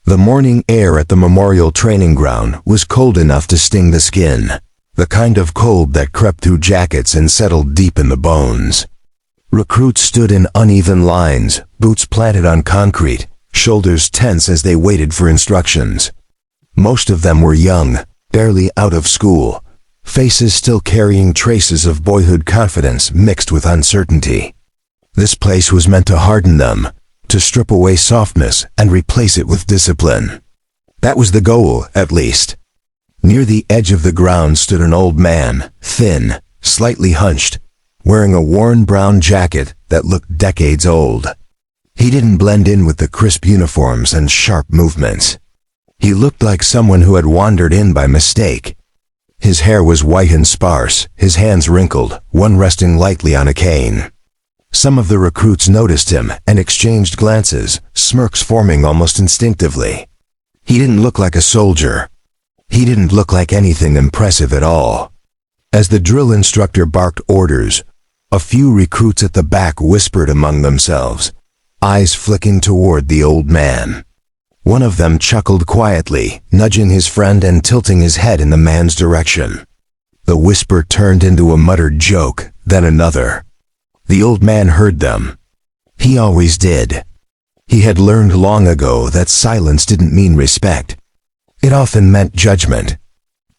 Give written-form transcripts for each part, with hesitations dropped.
The morning air at the memorial training ground was cold enough to sting the skin, the kind of cold that crept through jackets and settled deep in the bones. Recruits stood in uneven lines, boots planted on concrete, shoulders tense as they waited for instructions. Most of them were young, barely out of school, faces still carrying traces of boyhood confidence mixed with uncertainty. This place was meant to harden them, to strip away softness and replace it with discipline. That was the goal, at least. Near the edge of the ground stood an old man, thin, slightly hunched, wearing a worn brown jacket that looked decades old. He didn't blend in with the crisp uniforms and sharp movements. He looked like someone who had wandered in by mistake. His hair was white and sparse, his hands wrinkled, one resting lightly on a cane. Some of the recruits noticed him and exchanged glances, smirks forming almost instinctively. He didn't look like a soldier. He didn't look like anything impressive at all. As the drill instructor barked orders, a few recruits at the back whispered among themselves, eyes flicking toward the old man. One of them chuckled quietly, nudging his friend and tilting his head in the man's direction. The whisper turned into a muttered joke, then another. The old man heard them. He always did. He had learned long ago that silence didn't mean respect. It often meant judgment.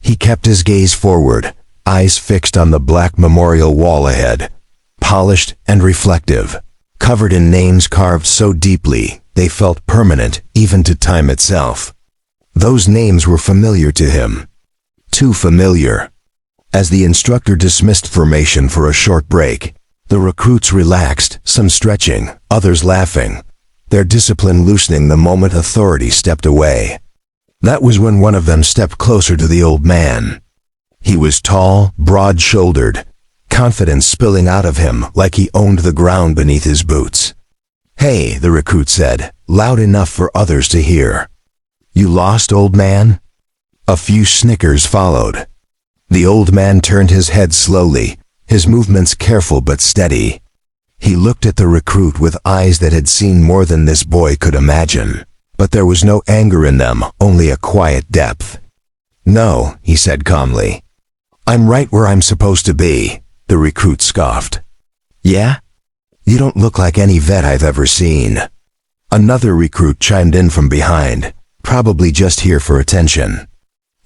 He kept his gaze forward, eyes fixed on the black memorial wall ahead, polished and reflective, covered in names carved so deeply they felt permanent even to time itself. Those names were familiar to him. Too familiar. As the instructor dismissed formation for a short break, the recruits relaxed, some stretching, others laughing, their discipline loosening the moment authority stepped away. That was when one of them stepped closer to the old man. He was tall, broad-shouldered, confidence spilling out of him like he owned the ground beneath his boots. "Hey," the recruit said, loud enough for others to hear. "You lost, old man?" A few snickers followed. The old man turned his head slowly, his movements careful but steady. He looked at the recruit with eyes that had seen more than this boy could imagine, but there was no anger in them, only a quiet depth. "No," he said calmly. "I'm right where I'm supposed to be," the recruit scoffed. "Yeah? You don't look like any vet I've ever seen." Another recruit chimed in from behind, probably just here for attention.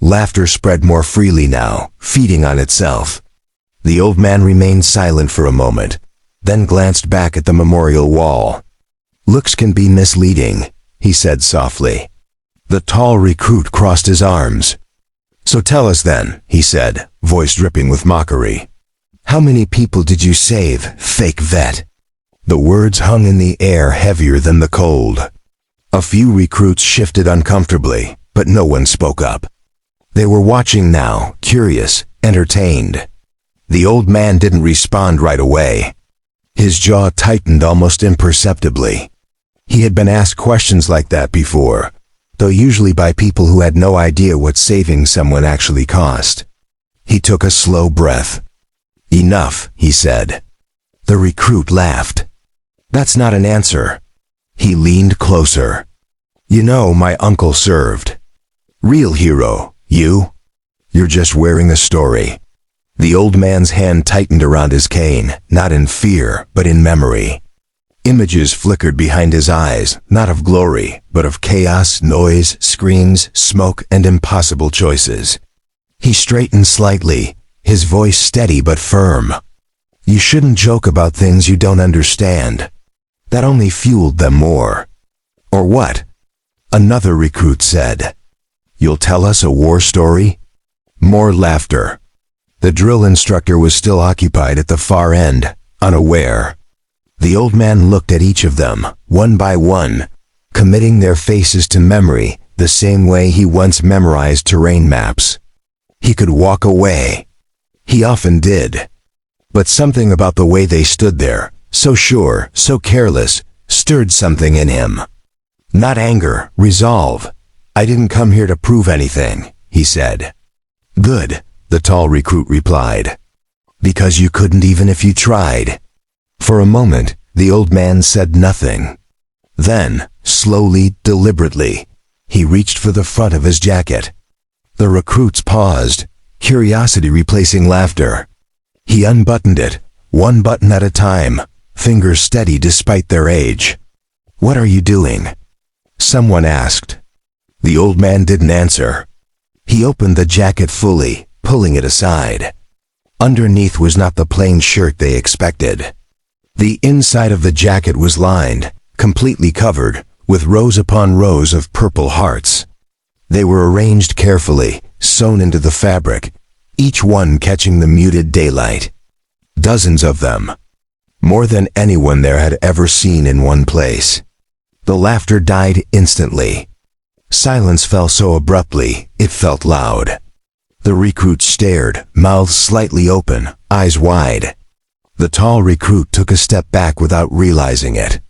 Laughter spread more freely now, feeding on itself. The old man remained silent for a moment, then glanced back at the memorial wall. "Looks can be misleading," he said softly. The tall recruit crossed his arms. "So tell us then," he said, voice dripping with mockery. "How many people did you save, fake vet?" The words hung in the air heavier than the cold. A few recruits shifted uncomfortably, but no one spoke up. They were watching now, curious, entertained. The old man didn't respond right away. His jaw tightened almost imperceptibly. He had been asked questions like that before, though usually by people who had no idea what saving someone actually cost. He took a slow breath. "Enough," he said. The recruit laughed. "That's not an answer." He leaned closer. "You know, my uncle served. Real hero, you. You're just wearing a story." The old man's hand tightened around his cane, not in fear, but in memory. Images flickered behind his eyes, not of glory, but of chaos, noise, screams, smoke, and impossible choices. He straightened slightly, his voice steady but firm. "You shouldn't joke about things you don't understand. That only fueled them more." "Or what?" Another recruit said. "You'll tell us a war story?" More laughter. The drill instructor was still occupied at the far end, unaware. The old man looked at each of them, one by one, committing their faces to memory the same way he once memorized terrain maps. He could walk away. He often did. But something about the way they stood there, so sure, so careless, stirred something in him. Not anger, resolve. "I didn't come here to prove anything," he said. "Good," the tall recruit replied. "Because you couldn't even if you tried." For a moment, the old man said nothing. Then, slowly, deliberately, He reached for the front of his jacket. The recruits paused, curiosity replacing laughter. He unbuttoned it, one button at a time, fingers steady despite their age. "What are you doing?" someone asked. The old man didn't answer. He opened the jacket fully, pulling it aside. Underneath was not the plain shirt they expected. The inside of the jacket was lined, completely covered, with rows upon rows of purple hearts. They were arranged carefully, sewn into the fabric, each one catching the muted daylight. Dozens of them. More than anyone there had ever seen in one place. The laughter died instantly. Silence fell so abruptly, it felt loud. The recruits stared, mouths slightly open, eyes wide. The tall recruit took a step back without realizing it.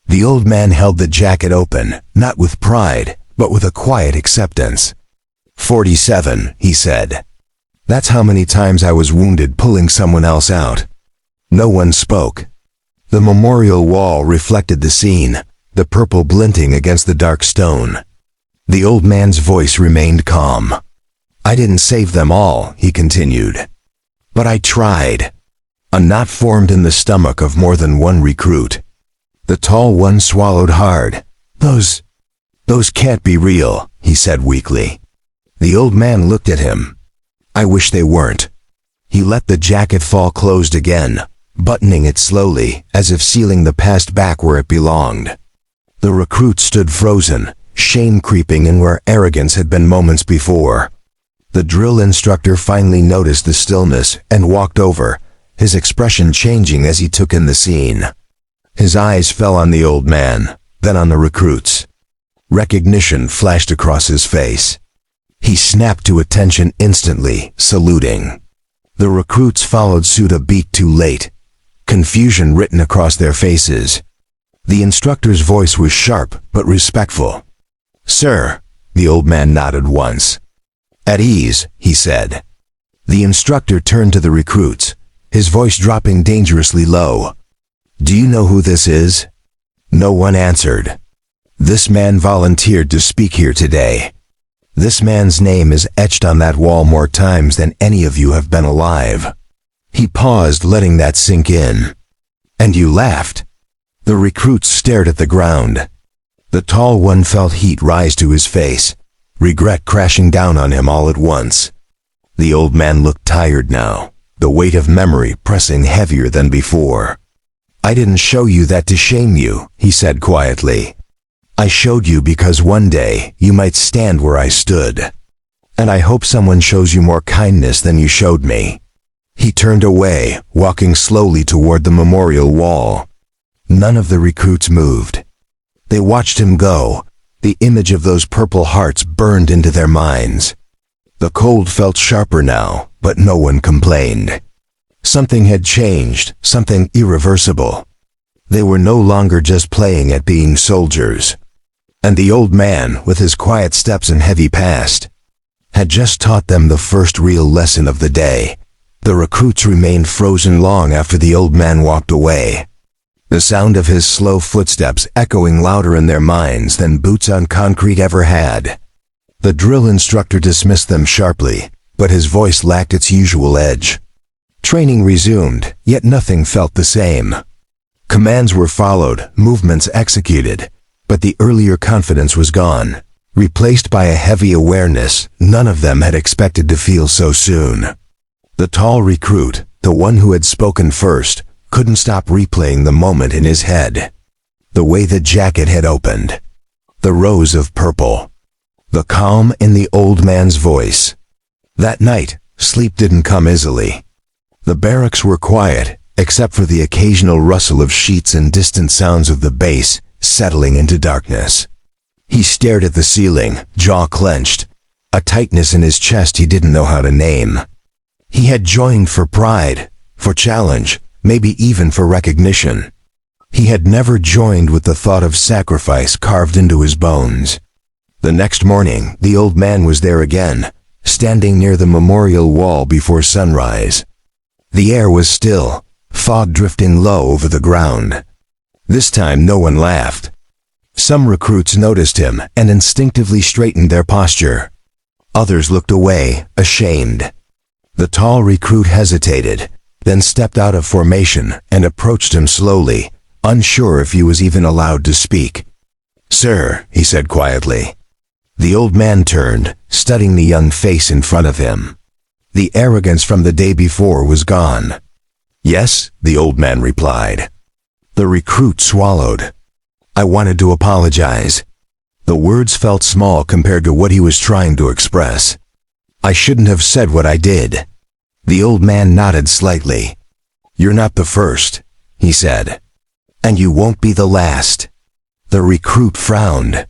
The old man held the jacket open, not with pride, but with a quiet acceptance. 47, he said. That's how many times I was wounded pulling someone else out. No one spoke. The memorial wall reflected the scene, the purple glinting against the dark stone. The old man's voice remained calm. I didn't save them all, he continued. But I tried. A knot formed in the stomach of more than one recruit. The tall one swallowed hard. Those can't be real, he said weakly. The old man looked at him. I wish they weren't. He let the jacket fall closed again, buttoning it slowly, as if sealing the past back where it belonged. The recruit stood frozen, shame creeping in where arrogance had been moments before. The drill instructor finally noticed the stillness and walked over, his expression changing as he took in the scene. His eyes fell on the old man, then on the recruits. Recognition flashed across his face. He snapped to attention instantly, saluting. The recruits followed suit a beat too late, confusion written across their faces. The instructor's voice was sharp but respectful. Sir, the old man nodded once. At ease, he said. The instructor turned to the recruits, his voice dropping dangerously low. Do you know who this is? No one answered. This man volunteered to speak here today. This man's name is etched on that wall more times than any of you have been alive. He paused, letting that sink in. And you laughed. The recruits stared at the ground. The tall one felt heat rise to his face, regret crashing down on him all at once. The old man looked tired now, the weight of memory pressing heavier than before. I didn't show you that to shame you, he said quietly. I showed you because one day you might stand where I stood. And I hope someone shows you more kindness than you showed me. He turned away, walking slowly toward the memorial wall. None of the recruits moved. They watched him go. The image of those purple hearts burned into their minds. The cold felt sharper now, but no one complained. Something had changed, something irreversible. They were no longer just playing at being soldiers. And the old man, with his quiet steps and heavy past, had just taught them the first real lesson of the day. The recruits remained frozen long after the old man walked away. The sound of his slow footsteps echoing louder in their minds than boots on concrete ever had. The drill instructor dismissed them sharply, but his voice lacked its usual edge. Training resumed, yet nothing felt the same. Commands were followed, movements executed, but the earlier confidence was gone, replaced by a heavy awareness none of them had expected to feel so soon. The tall recruit, the one who had spoken first, couldn't stop replaying the moment in his head. The way the jacket had opened. The rows of purple. The calm in the old man's voice. That night, sleep didn't come easily. The barracks were quiet, except for the occasional rustle of sheets and distant sounds of the base settling into darkness. He stared at the ceiling, jaw clenched, a tightness in his chest he didn't know how to name. He had joined for pride, for challenge, maybe even for recognition. He had never joined with the thought of sacrifice carved into his bones. The next morning, the old man was there again, standing near the memorial wall before sunrise. The air was still, fog drifting low over the ground. This time no one laughed. Some recruits noticed him and instinctively straightened their posture. Others looked away, ashamed. The tall recruit hesitated, then stepped out of formation and approached him slowly, unsure if he was even allowed to speak. "Sir," he said quietly. The old man turned, studying the young face in front of him. The arrogance from the day before was gone. "Yes," the old man replied. The recruit swallowed. "I wanted to apologize." The words felt small compared to what he was trying to express. "I shouldn't have said what I did." The old man nodded slightly. "You're not the first," he said. "And you won't be the last." The recruit frowned.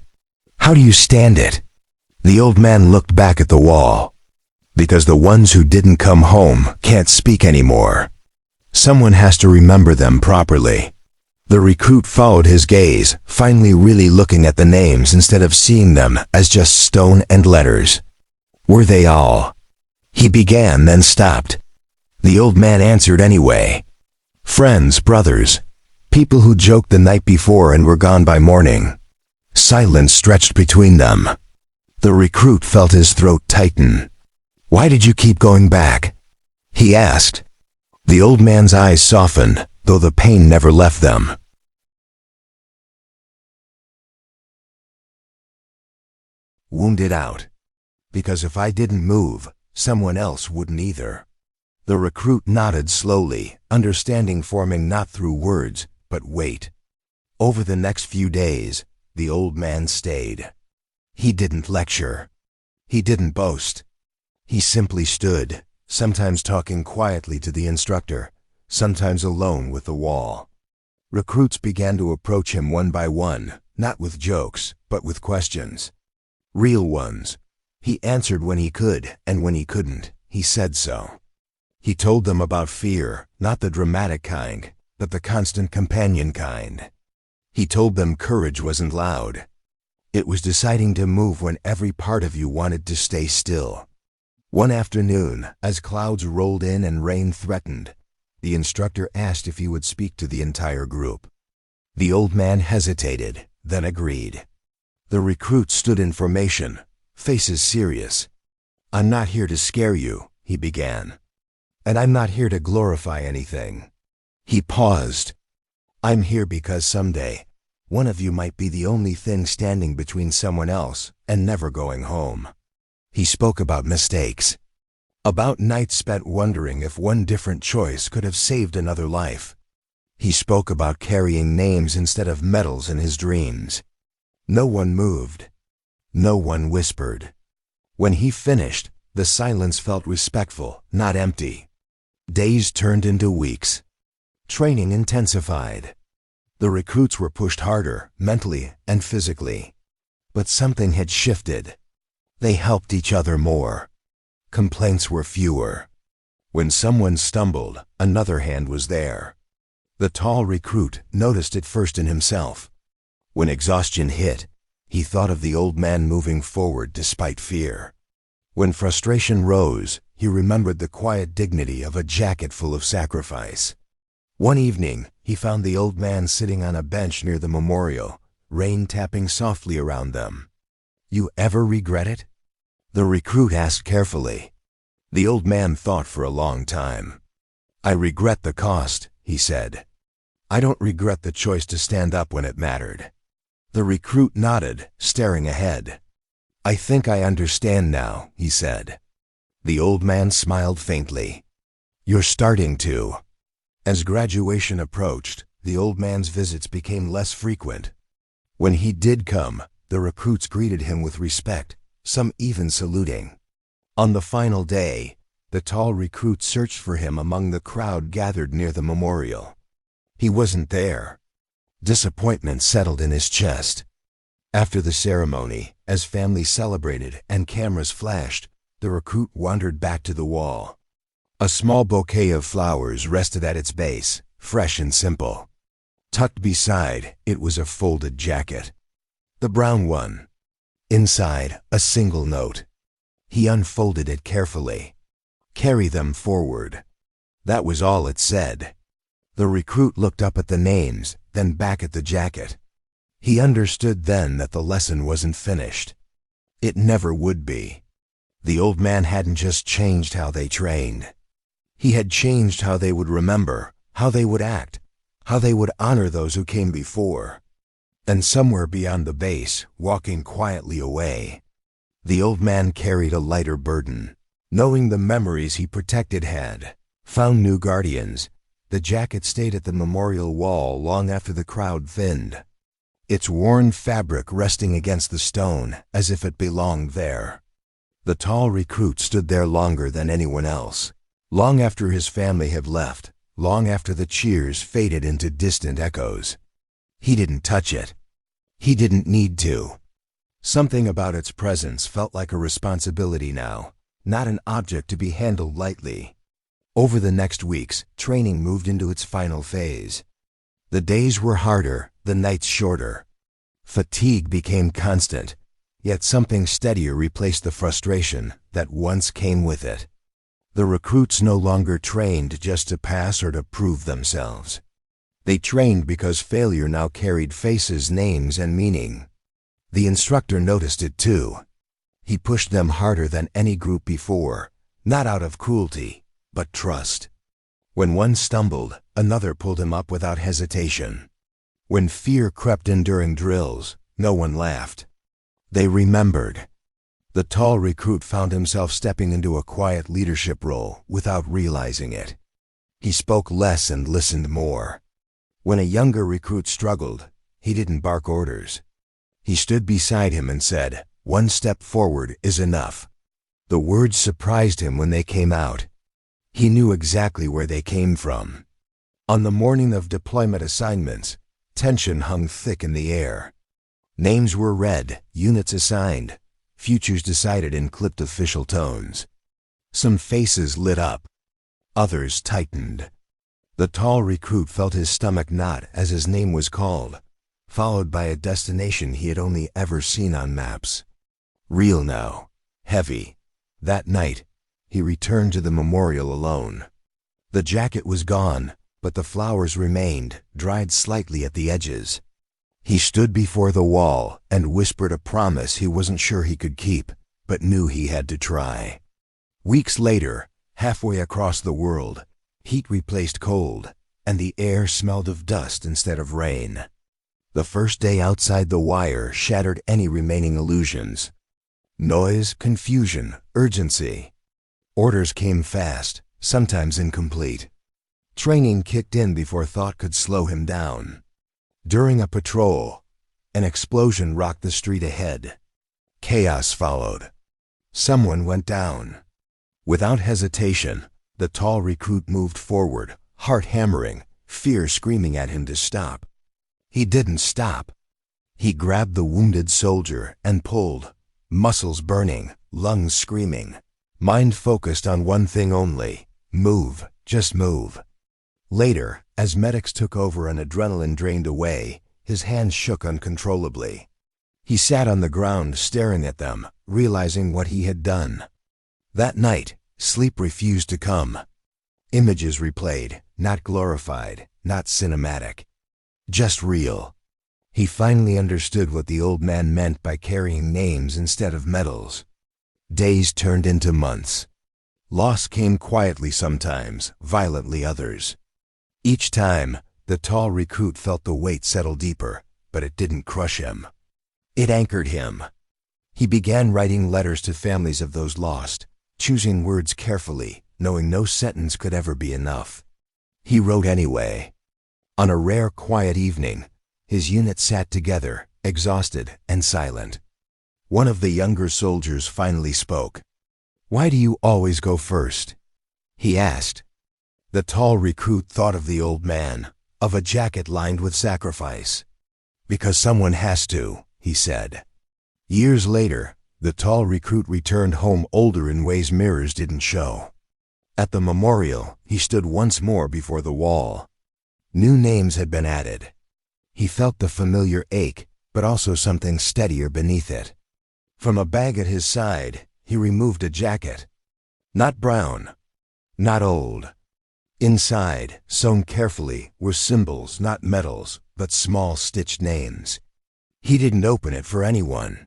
"How do you stand it?" The old man looked back at the wall. "Because the ones who didn't come home can't speak anymore. Someone has to remember them properly." The recruit followed his gaze, finally really looking at the names instead of seeing them as just stone and letters. "Were they all?" He began, then stopped. The old man answered anyway. "Friends, brothers, people who joked the night before and were gone by morning." Silence stretched between them. The recruit felt his throat tighten. "Why did you keep going back?" he asked. The old man's eyes softened, though the pain never left them. "Wounded out. Because if I didn't move, someone else wouldn't either." The recruit nodded slowly, understanding forming not through words, but weight. Over the next few days, the old man stayed. He didn't lecture. He didn't boast. He simply stood, sometimes talking quietly to the instructor, sometimes alone with the wall. Recruits began to approach him one by one, not with jokes, but with questions. Real ones. He answered when he could, and when he couldn't, he said so. He told them about fear, not the dramatic kind, but the constant companion kind. He told them courage wasn't loud. It was deciding to move when every part of you wanted to stay still. One afternoon, as clouds rolled in and rain threatened, the instructor asked if he would speak to the entire group. The old man hesitated, then agreed. The recruit stood in formation, faces serious. "I'm not here to scare you," he began. "And I'm not here to glorify anything." He paused. "I'm here because someday, one of you might be the only thing standing between someone else and never going home." He spoke about mistakes. About nights spent wondering if one different choice could have saved another life. He spoke about carrying names instead of medals in his dreams. No one moved. No one whispered. When he finished, the silence felt respectful, not empty. Days turned into weeks. Training intensified. The recruits were pushed harder, mentally and physically. But something had shifted. They helped each other more. Complaints were fewer. When someone stumbled, another hand was there. The tall recruit noticed it first in himself. When exhaustion hit, he thought of the old man moving forward despite fear. When frustration rose, he remembered the quiet dignity of a jacket full of sacrifice. One evening, he found the old man sitting on a bench near the memorial, rain tapping softly around them. "You ever regret it?" the recruit asked carefully. The old man thought for a long time. "I regret the cost," he said. "I don't regret the choice to stand up when it mattered." The recruit nodded, staring ahead. "I think I understand now," he said. The old man smiled faintly. "You're starting to." As graduation approached, the old man's visits became less frequent. When he did come, the recruits greeted him with respect, some even saluting. On the final day, the tall recruit searched for him among the crowd gathered near the memorial. He wasn't there. Disappointment settled in his chest. After the ceremony, as families celebrated and cameras flashed, the recruit wandered back to the wall. A small bouquet of flowers rested at its base, fresh and simple. Tucked beside, it was a folded jacket. The brown one. Inside, a single note. He unfolded it carefully. "Carry them forward." That was all it said. The recruit looked up at the names, then back at the jacket. He understood then that the lesson wasn't finished. It never would be. The old man hadn't just changed how they trained. He had changed how they would remember, how they would act, how they would honor those who came before. And somewhere beyond the base, walking quietly away, the old man carried a lighter burden. Knowing the memories he protected had found new guardians, the jacket stayed at the memorial wall long after the crowd thinned, its worn fabric resting against the stone as if it belonged there. The tall recruit stood there longer than anyone else, long after his family had left, long after the cheers faded into distant echoes. He didn't touch it. He didn't need to. Something about its presence felt like a responsibility now, not an object to be handled lightly. Over the next weeks, training moved into its final phase. The days were harder, the nights shorter. Fatigue became constant, yet something steadier replaced the frustration that once came with it. The recruits no longer trained just to pass or to prove themselves. They trained because failure now carried faces, names, and meaning. The instructor noticed it too. He pushed them harder than any group before, not out of cruelty, but trust. When one stumbled, another pulled him up without hesitation. When fear crept in during drills, no one laughed. They remembered. The tall recruit found himself stepping into a quiet leadership role without realizing it. He spoke less and listened more. When a younger recruit struggled, he didn't bark orders. He stood beside him and said, "One step forward is enough." The words surprised him when they came out. He knew exactly where they came from. On the morning of deployment assignments, tension hung thick in the air. Names were read, units assigned, futures decided in clipped official tones. Some faces lit up. Others tightened. The tall recruit felt his stomach knot as his name was called, followed by a destination he had only ever seen on maps. Real now, heavy. That night, he returned to the memorial alone. The jacket was gone, but the flowers remained, dried slightly at the edges. He stood before the wall and whispered a promise he wasn't sure he could keep, but knew he had to try. Weeks later, halfway across the world, heat replaced cold, and the air smelled of dust instead of rain. The first day outside the wire shattered any remaining illusions. Noise, confusion, urgency. Orders came fast, sometimes incomplete. Training kicked in before thought could slow him down. During a patrol, an explosion rocked the street ahead. Chaos followed. Someone went down. Without hesitation, the tall recruit moved forward, heart hammering, fear screaming at him to stop. He didn't stop. He grabbed the wounded soldier and pulled, muscles burning, lungs screaming, mind focused on one thing only: move, just move. Later, as medics took over and adrenaline drained away, his hands shook uncontrollably. He sat on the ground staring at them, realizing what he had done. That night, sleep refused to come. Images replayed, not glorified, not cinematic. Just real. He finally understood what the old man meant by carrying names instead of medals. Days turned into months. Loss came quietly sometimes, violently others. Each time, the tall recruit felt the weight settle deeper, but it didn't crush him. It anchored him. He began writing letters to families of those lost, choosing words carefully, knowing no sentence could ever be enough. He wrote anyway. On a rare quiet evening, his unit sat together, exhausted and silent. One of the younger soldiers finally spoke. "Why do you always go first?" he asked. The tall recruit thought of the old man, of a jacket lined with sacrifice. "Because someone has to," he said. Years later, the tall recruit returned home older in ways mirrors didn't show. At the memorial, he stood once more before the wall. New names had been added. He felt the familiar ache, but also something steadier beneath it. From a bag at his side, he removed a jacket. Not brown, not old. Inside, sewn carefully, were symbols, not medals, but small stitched names. He didn't open it for anyone.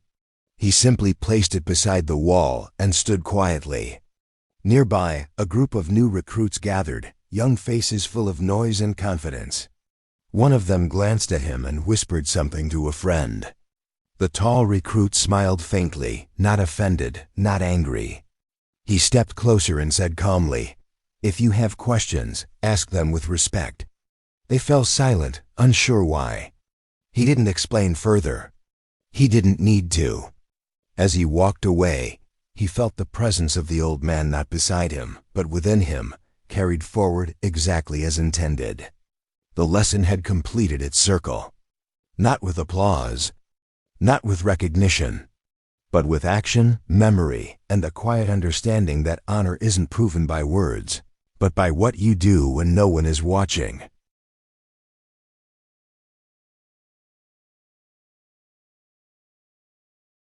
He simply placed it beside the wall and stood quietly. Nearby, a group of new recruits gathered, young faces full of noise and confidence. One of them glanced at him and whispered something to a friend. The tall recruit smiled faintly, not offended, not angry. He stepped closer and said calmly, "If you have questions, ask them with respect." They fell silent, unsure why. He didn't explain further. He didn't need to. As he walked away, he felt the presence of the old man not beside him, but within him, carried forward exactly as intended. The lesson had completed its circle. Not with applause, not with recognition, but with action, memory, and the quiet understanding that honor isn't proven by words, but by what you do when no one is watching.